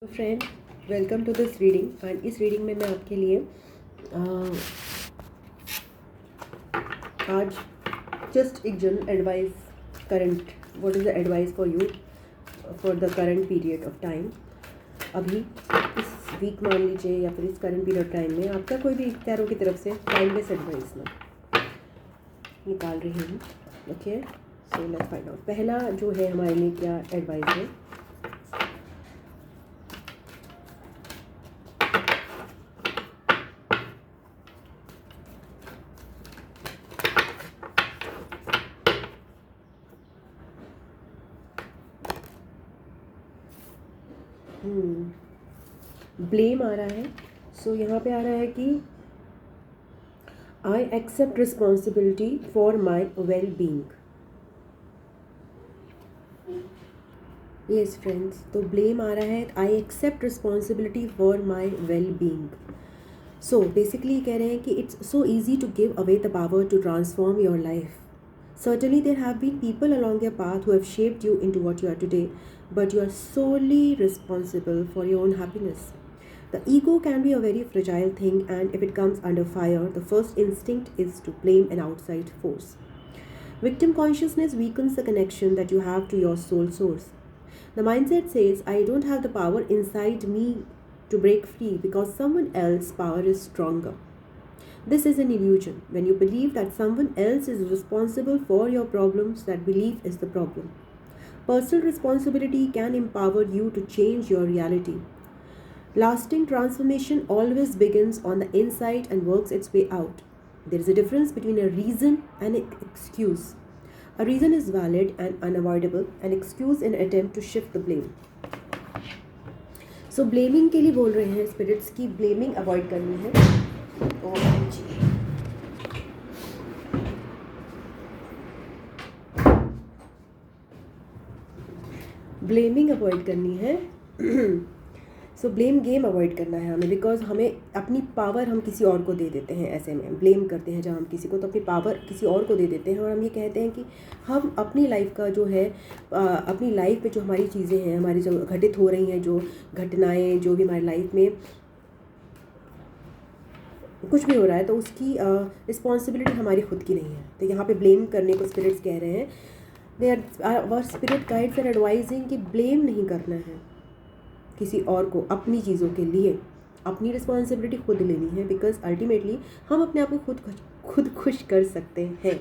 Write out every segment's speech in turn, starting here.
Friend, welcome to this reading. And इस reading में मैं आपके लिए आज जस्ट एक general advice, current what is the advice for you for the current period of time. अभी इस वीक मान लीजिए या फिर इस करंट पीरियड ऑफ टाइम में आपका कोई भी इख्तियारों की तरफ से टाइमलेस एडवाइस में निकाल रही हूँ। Okay, so let's find out पहला जो है हमारे लिए क्या एडवाइस है। ब्लेम आ रहा है। सो यहाँ पे आ रहा है कि I accept responsibility for my well being. Yes friends, तो ब्लेम आ रहा है I accept responsibility for my well being. So basically कह रहे हैं कि it's so easy to give away the power to transform your life. Certainly, there have been people along your path who have shaped you into what you are today, but you are solely responsible for your own happiness. The ego can be a very fragile thing, and if it comes under fire, the first instinct is to blame an outside force. Victim consciousness weakens the connection that you have to your soul source. The mindset says, I don't have the power inside me to break free because someone else's power is stronger. This is an illusion. When you believe that someone else is responsible for your problems, that belief is the problem. Personal responsibility can empower you to change your reality. Lasting transformation always begins on the inside and works its way out. There is a difference between a reason and an excuse. A reason is valid and unavoidable, an excuse an attempt to shift the blame. So blaming के लिए बोल रहे हैं spirits की blaming avoid करनी है। Blaming avoid करनी है। सो ब्लेम गेम अवॉइड करना है हमें, बिकॉज हमें अपनी पावर हम किसी और को दे देते हैं। ऐसे में ब्लेम करते हैं जब हम किसी को, तो अपनी पावर किसी और को दे देते हैं और हम ये कहते हैं कि हम अपनी लाइफ का जो है अपनी लाइफ में जो हमारी चीज़ें हैं, हमारी जो घटित हो रही हैं, जो घटनाएं जो भी हमारी लाइफ में कुछ भी हो रहा है, तो उसकी रिस्पॉन्सिबिलिटी हमारी खुद की नहीं है। तो यहाँ पे ब्लेम करने को स्पिरिट्स कह रहे हैं, they are spirit guides are advising कि ब्लेम नहीं करना है किसी और को अपनी चीज़ों के लिए। अपनी रिस्पॉन्सिबिलिटी खुद लेनी है, बिकॉज अल्टीमेटली हम अपने आप को खुद खुश कर सकते हैं,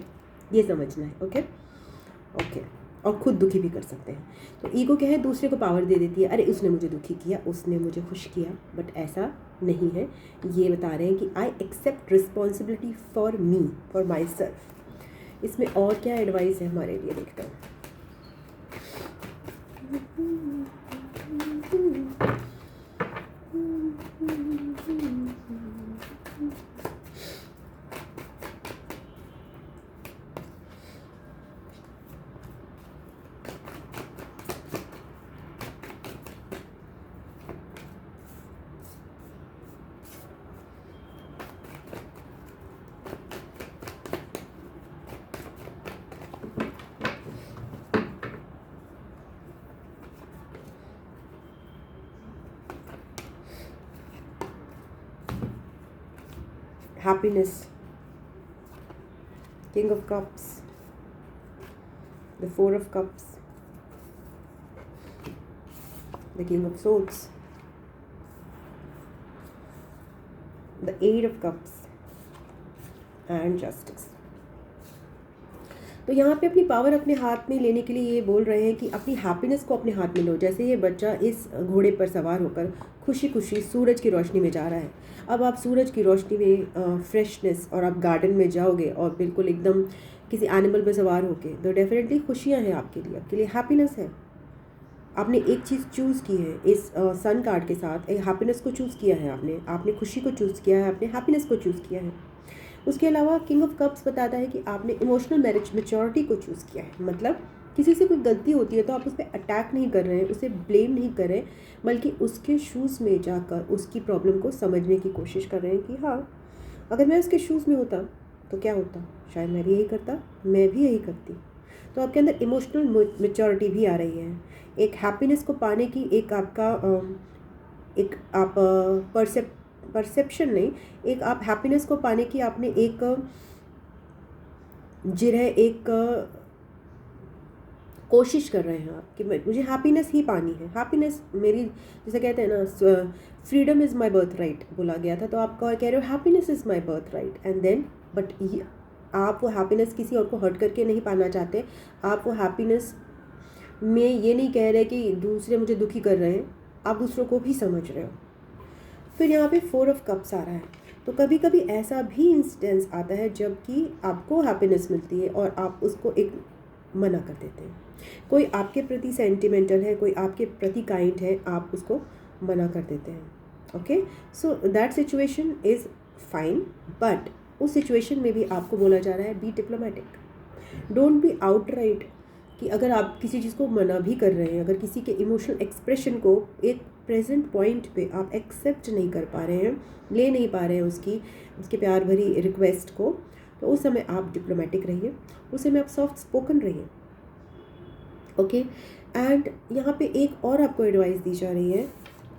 ये समझना है। ओके ओके, और खुद दुखी भी कर सकते हैं। तो ईगो क्या है, दूसरे को पावर दे देती है, अरे उसने मुझे दुखी किया, उसने मुझे खुश किया, बट ऐसा नहीं है। ये बता रहे हैं कि I accept responsibility for me, for myself. इसमें और क्या एडवाइस है हमारे लिए, देखते हैं। Happiness, King of Cups, the Four of Cups, the King of Swords, the Eight of Cups and Justice. तो यहाँ पे अपनी पावर अपने हाथ में लेने के लिए ये बोल रहे हैं कि अपनी हैप्पीनेस को अपने हाथ में लो। जैसे ये बच्चा इस घोड़े पर सवार होकर खुशी खुशी सूरज की रोशनी में जा रहा है। अब आप सूरज की रोशनी में फ्रेशनेस, और आप गार्डन में जाओगे और बिल्कुल एकदम किसी एनिमल पर सवार होके, तो डेफिनेटली खुशियाँ हैं आपके लिए हैप्पीनेस है। आपने एक चीज़ चूज़ की है इस सन कार्ड के साथ, एक हैप्पीनेस को चूज़ किया है आपने खुशी को चूज़ किया है, आपने हैप्पीनेस को चूज़ किया है। उसके अलावा किंग ऑफ कप्स बताता है कि आपने इमोशनल मैच्योरिटी को चूज़ किया है। मतलब किसी से कोई गलती होती है तो आप उस पर अटैक नहीं कर रहे हैं, उसे ब्लेम नहीं कर रहे हैं, बल्कि उसके शूज़ में जाकर उसकी प्रॉब्लम को समझने की कोशिश कर रहे हैं कि हाँ, अगर मैं उसके शूज़ में होता तो क्या होता, शायद मैं भी यही करता, मैं भी यही करती। तो आपके अंदर इमोशनल मैच्योरिटी भी आ रही है। एक हैप्पीनेस को पाने की एक आपका एक आप परसेप्शन नहीं, एक आप हैप्पीनेस को पाने की आपने एक एक कोशिश कर रहे हैं आप कि मुझे हैप्पीनेस ही पानी है, हैप्पीनेस मेरी, जैसे कहते हैं ना freedom is my birthright बोला गया था, तो आप कह रहे हो happiness is my birthright, and then but आप वो हैप्पीनेस किसी और को हर्ट करके नहीं पाना चाहते। आप वो हैप्पीनेस में ये नहीं कह रहे कि दूसरे मुझे दुखी कर रहे हैं, आप दूसरों को भी समझ रहे हो। फिर यहाँ पे 4 ऑफ कप्स आ रहा है, तो कभी कभी ऐसा भी इंस्टेंस आता है जबकि आपको हैप्पीनेस मिलती है और आप उसको एक मना कर देते हैं। कोई आपके प्रति सेंटिमेंटल है, कोई आपके प्रति काइंड है, आप उसको मना कर देते हैं। Okay, so that situation is fine, but उस सिचुएशन में भी आपको बोला जा रहा है B diplomatic, don't be outright कि अगर आप किसी चीज़ को मना भी कर रहे हैं, अगर किसी के इमोशनल एक्सप्रेशन को एक प्रेजेंट पॉइंट पे आप एक्सेप्ट नहीं कर पा रहे हैं, ले नहीं पा रहे हैं उसके प्यार भरी रिक्वेस्ट को, तो उस समय आप डिप्लोमेटिक रहिए, उस समय आप सॉफ्ट स्पोकन रहिए। ओके, एंड यहाँ पे एक और आपको एडवाइस दी जा रही है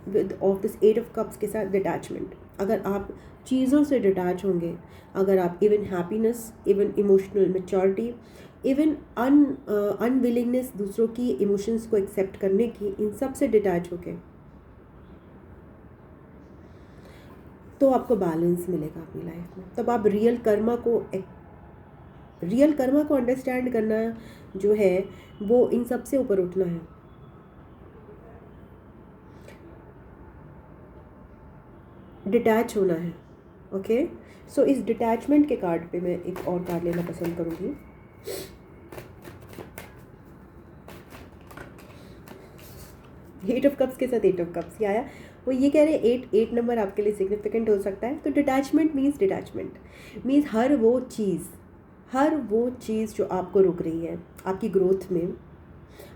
with of this 8 of cups के साथ, डिटैचमेंट। अगर आप चीज़ों से डिटैच होंगे, अगर आप even happiness, even emotional maturity, even unwillingness दूसरों की इमोशंस को एक्सेप्ट करने की, इन सब से डिटैच होके, तो आपको बैलेंस मिलेगा अपनी लाइफ में। तब आप रियल कर्मा को अंडरस्टैंड करना जो है वो इन सब से ऊपर उठना है। डिटैच होना है। ओके, सो इस डिटैचमेंट के कार्ड पे मैं एक और कार्ड लेना पसंद करूँगी। एट ऑफ कप्स के साथ 8 ऑफ कप्स आया, वो ये कह रहे हैं 8 नंबर आपके लिए सिग्निफिकेंट हो सकता है। तो डिटैचमेंट मीन्स हर वो चीज़ जो आपको रोक रही है आपकी ग्रोथ में,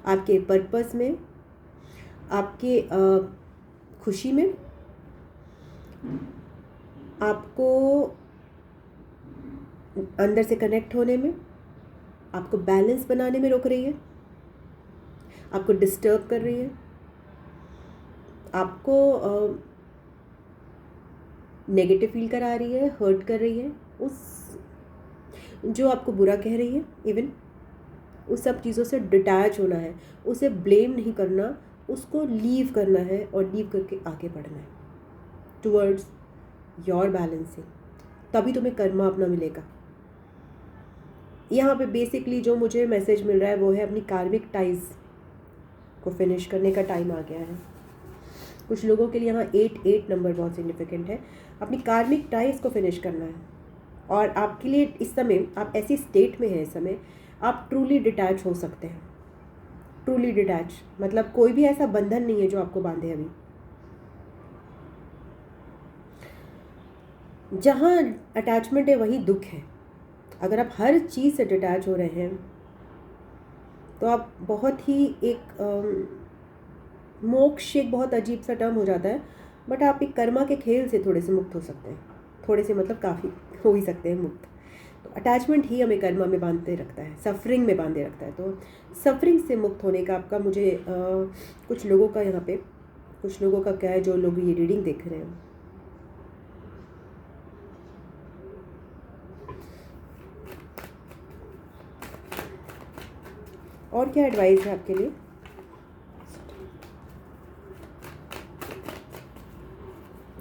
आपके पर्पस में, आपके खुशी में, आपको अंदर से कनेक्ट होने में, आपको बैलेंस बनाने में रोक रही है, आपको डिस्टर्ब कर रही है, आपको नेगेटिव फील करा रही है, हर्ट कर रही है, उस जो आपको बुरा कह रही है, इवन उस सब चीज़ों से डिटैच होना है, उसे ब्लेम नहीं करना, उसको लीव करना है और लीव करके आगे बढ़ना है टुवर्ड्स योर बैलेंसिंग, तभी तुम्हें कर्मा अपना मिलेगा। यहाँ पे बेसिकली जो मुझे मैसेज मिल रहा है वो है अपनी कार्मिक टाइज को फिनिश करने का टाइम आ गया है। कुछ लोगों के लिए यहाँ 8 नंबर बहुत सिग्निफिकेंट है, अपनी कार्मिक टाइज को फिनिश करना है। और आपके लिए इस समय आप ऐसी स्टेट में हैं, इस समय आप ट्रूली डिटैच हो सकते हैं। ट्रूली डिटैच मतलब कोई भी ऐसा बंधन नहीं है जो आपको बांधे। अभी जहाँ अटैचमेंट है वहीं दुख है। अगर आप हर चीज़ से डिटैच हो रहे हैं तो आप बहुत ही एक मोक्ष, एक बहुत अजीब सा टर्म हो जाता है, बट आप एक कर्मा के खेल से थोड़े से मुक्त हो सकते हैं। थोड़े से मतलब काफ़ी हो ही सकते हैं मुक्त। तो अटैचमेंट ही हमें कर्मा में बांधते रखता है, सफरिंग में बांधे रखता है। तो सफरिंग से मुक्त होने का आपका मुझे कुछ लोगों का यहाँ पे, कुछ लोगों का क्या है जो लोग ये रीडिंग देख रहे हैं, और क्या एडवाइस है आपके लिए।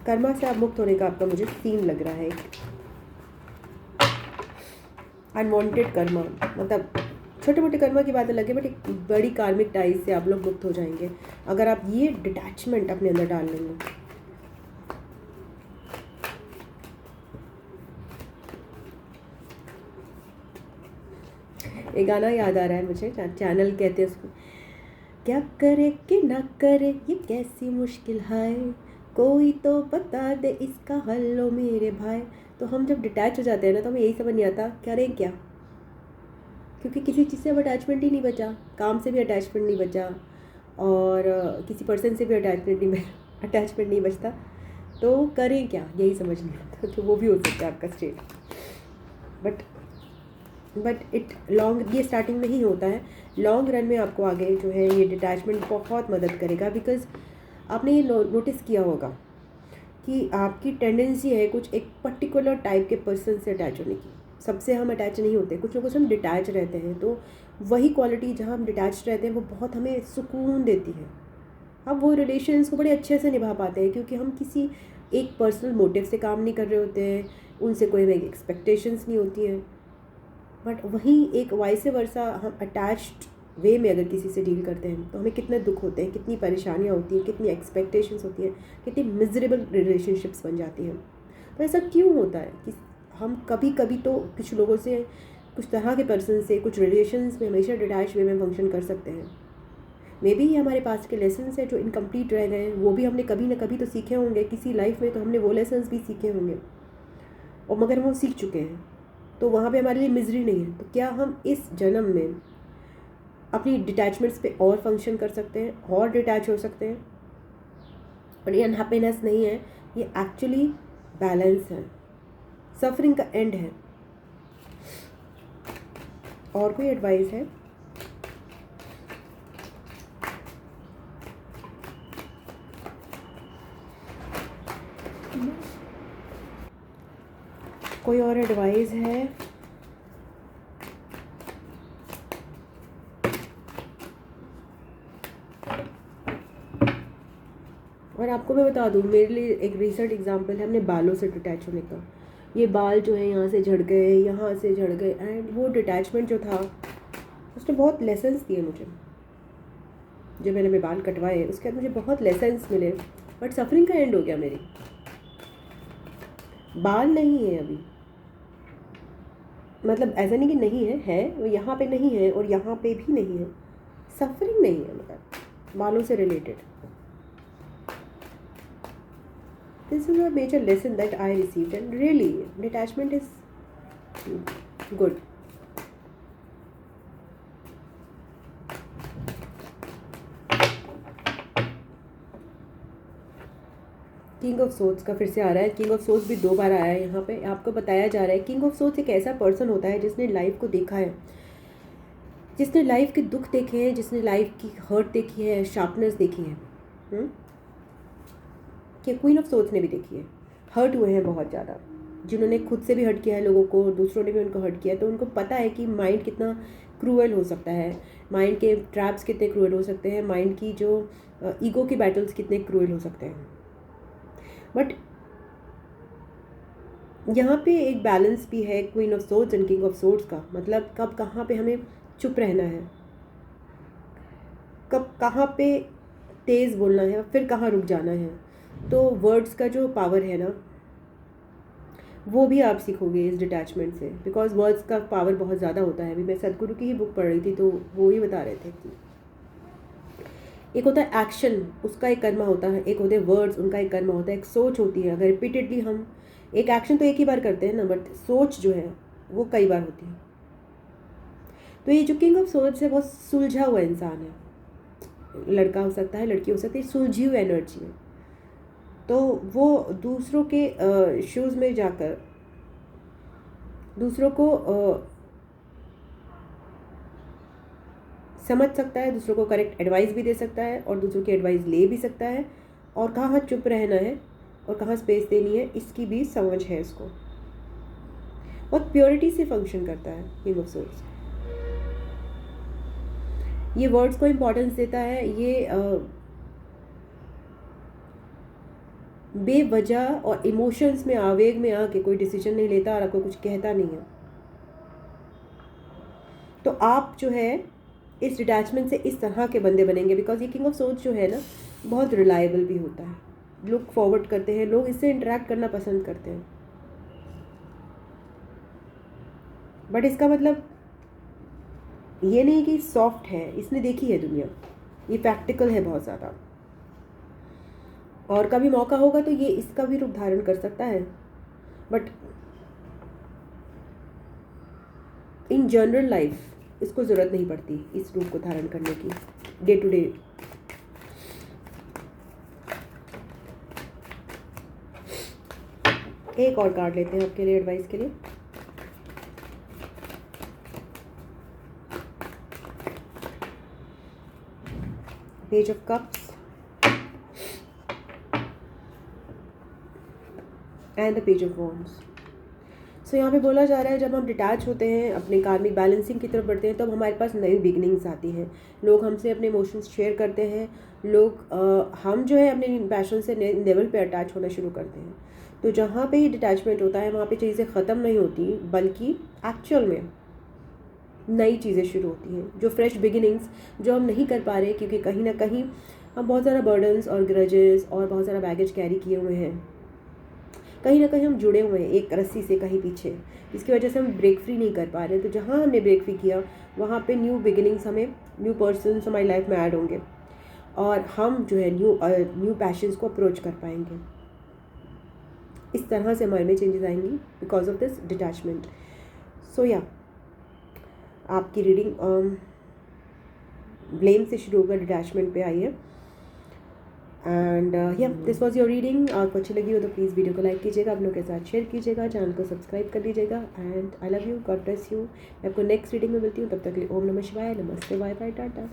कर्मा से आप मुक्त होने का आपका मुझे सीन लग रहा है। अनवांटेड कर्मा मतलब छोटे मोटे कर्मा की बात अलग है, बट एक बड़ी कार्मिक टाइज से आप लोग मुक्त हो जाएंगे अगर आप ये डिटैचमेंट अपने अंदर डाल लेंगे। एक गाना याद आ रहा है मुझे, चैनल कहते हैं उसको, क्या करे कि ना करे ये कैसी मुश्किल है, कोई तो बता दे इसका हल लो मेरे भाई। तो हम जब डिटैच हो जाते हैं ना तो हमें यही समझ नहीं आता करें क्या, क्योंकि किसी चीज़ से अब अटैचमेंट ही नहीं बचा, काम से भी अटैचमेंट नहीं बचा और किसी पर्सन से भी अटैचमेंट नहीं बचता, तो करें क्या यही समझ नहीं आता। तो वो भी हो सकता है आपका स्टेट, बट ये स्टार्टिंग में ही होता है। लॉन्ग रन में आपको आगे जो है ये डिटैचमेंट बहुत मदद करेगा, बिकॉज आपने ये नोटिस किया होगा कि आपकी टेंडेंसी है कुछ एक पर्टिकुलर टाइप के पर्सन से अटैच होने की। सबसे हम अटैच नहीं होते, कुछ ना कुछ हम डिटैच रहते हैं। तो वही क्वालिटी जहाँ हम डिटैच रहते हैं वो बहुत हमें सुकून देती है। अब वो रिलेशन्स को बड़े अच्छे से निभा पाते हैं क्योंकि हम किसी एक पर्सनल मोटिव से काम नहीं कर रहे होते हैं, उनसे कोई हमें एक्सपेक्टेशंस नहीं होती हैं। बट वहीं एक वाइस वर्सा हम अटैच्ड वे में अगर किसी से डील करते हैं तो हमें कितने दुख होते हैं, कितनी परेशानियाँ होती हैं, कितनी एक्सपेक्टेशंस होती हैं, कितनी मिजरेबल रिलेशनशिप्स बन जाती हैं। तो ऐसा क्यों होता है कि हम कभी कभी तो कुछ लोगों से, कुछ तरह के पर्सन से, कुछ रिलेशंस में हमेशा डिटैच वे में फंक्शन कर सकते हैं। मे बी ये हमारे पास के लेसन्स हैं जो इनकम्प्लीट रह गए हैं, वो भी हमने कभी ना कभी तो सीखे होंगे किसी लाइफ में, तो हमने वो लेसन्स भी सीखे होंगे और मगर हम वो सीख चुके हैं, तो वहाँ पे हमारे लिए मिजरी नहीं है। तो क्या हम इस जन्म में अपनी डिटैचमेंट्स पे और फंक्शन कर सकते हैं और डिटैच हो सकते हैं? और ये अनहैप्पीनेस नहीं है, ये एक्चुअली बैलेंस है, सफरिंग का एंड है। और कोई एडवाइस है? कोई और एडवाइस है? और आपको मैं बता दूँ, मेरे लिए एक रिसेंट एग्जांपल है अपने बालों से डिटैच होने का। ये बाल जो है यहाँ से झड़ गए, यहाँ से झड़ गए, एंड वो डिटैचमेंट जो था उसने बहुत लेसन्स दिए मुझे। जब मैंने मेरे बाल कटवाए उसके बाद मुझे बहुत लेसन्स मिले, बट सफरिंग का एंड हो गया मेरी। बाल नहीं है अभी, मतलब ऐसा नहीं कि नहीं है वो यहाँ पे नहीं है और यहाँ पे भी नहीं है, सफरिंग नहीं है, मतलब बालों से related. This is a major lesson that I received, and really detachment is good. King of swords का फिर से आ रहा है। किंग ऑफ सोर्ड्स भी 2 बार आया है यहाँ पे। आपको बताया जा रहा है किंग ऑफ सोर्ड्स एक ऐसा पर्सन होता है जिसने लाइफ को देखा है, जिसने लाइफ के दुख देखे हैं, जिसने लाइफ की हर्ट देखी है, शार्पनेस देखी है। कि क्वीन ऑफ सोर्ड्स ने भी देखी है, हर्ट हुए हैं बहुत ज़्यादा, जिन्होंने खुद से भी हर्ट किया है लोगों को, दूसरों ने भी उनको हर्ट किया है। तो उनको पता है कि माइंड कितना क्रूअल हो सकता है, माइंड के ट्रैप्स कितने क्रूअल हो सकते हैं, माइंड की जो ईगो की बैटल्स कितने क्रूअल हो सकते हैं। बट यहाँ पे एक बैलेंस भी है queen of swords and king of swords का। मतलब कब कहाँ पे हमें चुप रहना है, कब कहाँ पे तेज़ बोलना है, फिर कहाँ रुक जाना है। तो वर्ड्स का जो पावर है ना, वो भी आप सीखोगे इस डिटैचमेंट से, बिकॉज वर्ड्स का पावर बहुत ज़्यादा होता है। अभी मैं सदगुरु की ही बुक पढ़ रही थी तो वो ही बता रहे थे कि एक होता है एक्शन, उसका एक कर्मा होता है, एक होते हैं वर्ड्स, उनका एक कर्मा होता है, एक सोच होती है। अगर रिपीटेडली हम एक एक्शन तो एक ही बार करते हैं ना, बट सोच जो है वो कई बार होती है। तो ये जो किंग ऑफ सोर्ड्स है वो सुलझा हुआ इंसान है, लड़का हो सकता है, लड़की हो सकती है, सुलझी हुई एनर्जी है। तो वो दूसरों के शूज़ में जाकर दूसरों को समझ सकता है, दूसरों को करेक्ट एडवाइस भी दे सकता है और दूसरों की एडवाइस ले भी सकता है, और कहाँ चुप रहना है और कहाँ स्पेस देनी है इसकी भी समझ है इसको। बहुत प्योरिटी से फंक्शन करता है किंग ऑफ सोर्ड्स। ये वर्ड्स को इम्पोर्टेंस देता है, ये बेवजह और इमोशंस में, आवेग में आके कोई डिसीजन नहीं लेता और आपको कुछ कहता नहीं है। तो आप जो है इस डिटैचमेंट से इस तरह के बंदे बनेंगे, बिकॉज ये किंग ऑफ सोर्ड्स जो है ना बहुत रिलायबल भी होता है, लुक फॉरवर्ड करते हैं, लोग इससे इंटरेक्ट करना पसंद करते हैं। बट इसका मतलब ये नहीं कि सॉफ्ट है, इसने देखी है दुनिया, ये प्रैक्टिकल है बहुत ज़्यादा, और कभी मौका होगा तो ये इसका भी रूप धारण कर सकता है। बट इन जनरल लाइफ इसको ज़रूरत नहीं पड़ती इस रूप को धारण करने की डे टू डे। एक और कार्ड लेते हैं आपके लिए एडवाइस के लिए। Page of cups, and the page of wands. So यहाँ पे बोला जा रहा है जब हम डिटैच होते हैं, अपने कार्मिक बैलेंसिंग की तरफ बढ़ते हैं, तब हमारे पास नई बिगनिंग्स आती हैं। लोग हमसे अपने इमोशंस शेयर करते हैं, हम जो है अपने पैशन से नए लेवल पे अटैच होना शुरू करते हैं। तो जहाँ पे ही डिटैचमेंट होता है वहाँ पे चीज़ें ख़त्म नहीं होती, बल्कि एक्चुअल में नई चीज़ें शुरू होती हैं, जो फ्रेश बिगिनिंग्स जो हम नहीं कर पा रहे क्योंकि कहीं ना कहीं हम बहुत सारा बर्डन्स और ग्रजेस और बहुत सारा बैगेज कैरी किए हुए हैं। कहीं ना कहीं हम जुड़े हुए हैं एक रस्सी से कहीं पीछे, जिसकी वजह से हम ब्रेक फ्री नहीं कर पा रहे। तो जहाँ हमने ब्रेक फ्री किया वहाँ पे न्यू बिगिनिंग्स, हमें न्यू पर्सन्स हमारी लाइफ में ऐड होंगे और हम जो है न्यू पैशंस को अप्रोच कर पाएंगे। इस तरह से हमारे में चेंजेस आएंगी बिकॉज ऑफ दिस डिटैचमेंट। सो या आपकी रीडिंग ब्लेम से शुरू होकर डिटैचमेंट पे आई है। एंड या दिस वॉज योर रीडिंग। आपको अच्छी लगी हो तो प्लीज़ वीडियो को लाइक कीजिएगा, अपनों के साथ शेयर कीजिएगा, चैनल को सब्सक्राइब कर लीजिएगा। And I love you, God bless you. मैं आपको नेक्स्ट रीडिंग में मिलती हूँ, तब तक के लिए ओम नमः शिवाय, नमस्ते, बाय बाय, टाटा।